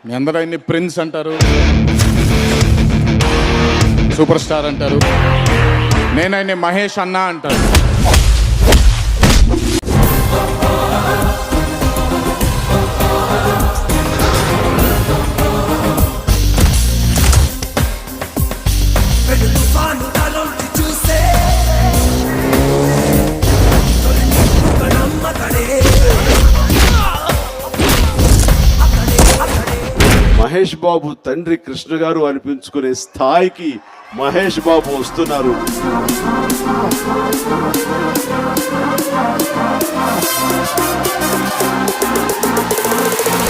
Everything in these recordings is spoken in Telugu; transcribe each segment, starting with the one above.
మీ అందరూ ఆయన్ని ప్రిన్స్ అంటారు, సూపర్ స్టార్ అంటారు. నేను ఆయన్ని మహేష్ అన్న అంటారు. మహేష్ బాబు తండ్రి కృష్ణ గారు అనిపించుకునే స్థాయికి మహేష్ బాబు వస్తున్నారు.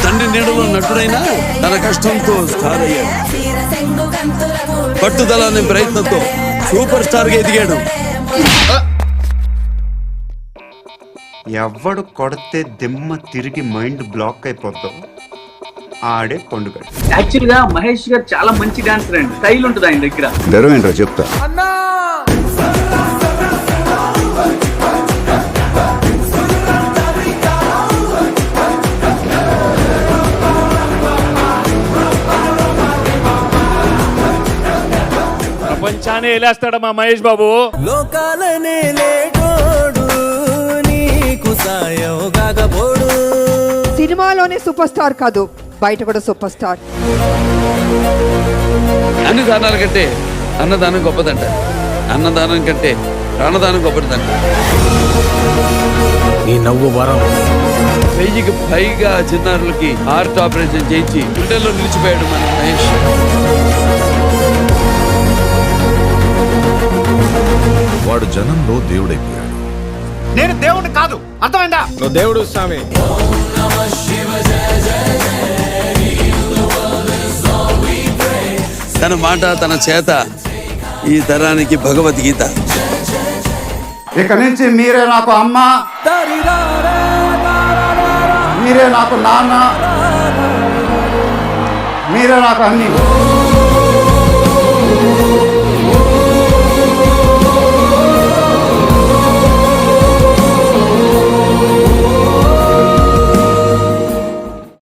తండ్రి నీడలో నటుడైనా తన కష్టంతో స్టార్ అయ్యాడు. పట్టుదల అనే ప్రయత్నంతో సూపర్ స్టార్ గా ఎదిగాడు. ఎవడు కొడితే దిమ్మ తిరిగి మైండ్ బ్లాక్ అయిపోతాం ఆడే పండుగ. యాక్చువల్ గా మహేష్ గారు చాలా మంచి డాన్సర్ అండి, స్టైల్ ఉంటుంది ఆయన దగ్గర. ధరం ఏంటో చెప్తా. ప్రపంచాన్ని వెళ్ళేస్తాడు మా మహేష్ బాబు. లోకాలనే లేటోడు నీకు సాయం కాకపోడు. సినిమాలోనే సూపర్ స్టార్ కాదు, బయట కూడా సూపర్ స్టార్. అన్ని దానాల కంటే అన్నదానం గొప్పదంట, అన్నదానం కంటే ప్రాణదానం గొప్పదంట. నీ నవ్వు వరం. 1000కి పైగా చిన్నారులకి హార్ట్ ఆపరేషన్ చేయించి గుండెల్లో నిలిచిపోయాడు మన మహేష్. వాడు జనంలో దేవుడైపోయాడు. నేను దేవుడిని కాదు, అర్థమైందా? నువ్వు దేవుడు స్వామి. తన మాట తన చేత ఈ తరానికి భగవద్గీత. ఇక నుంచి మీరే నాకు అమ్మ, మీరే నాకు నాన్న, మీరే నాకు అన్ని.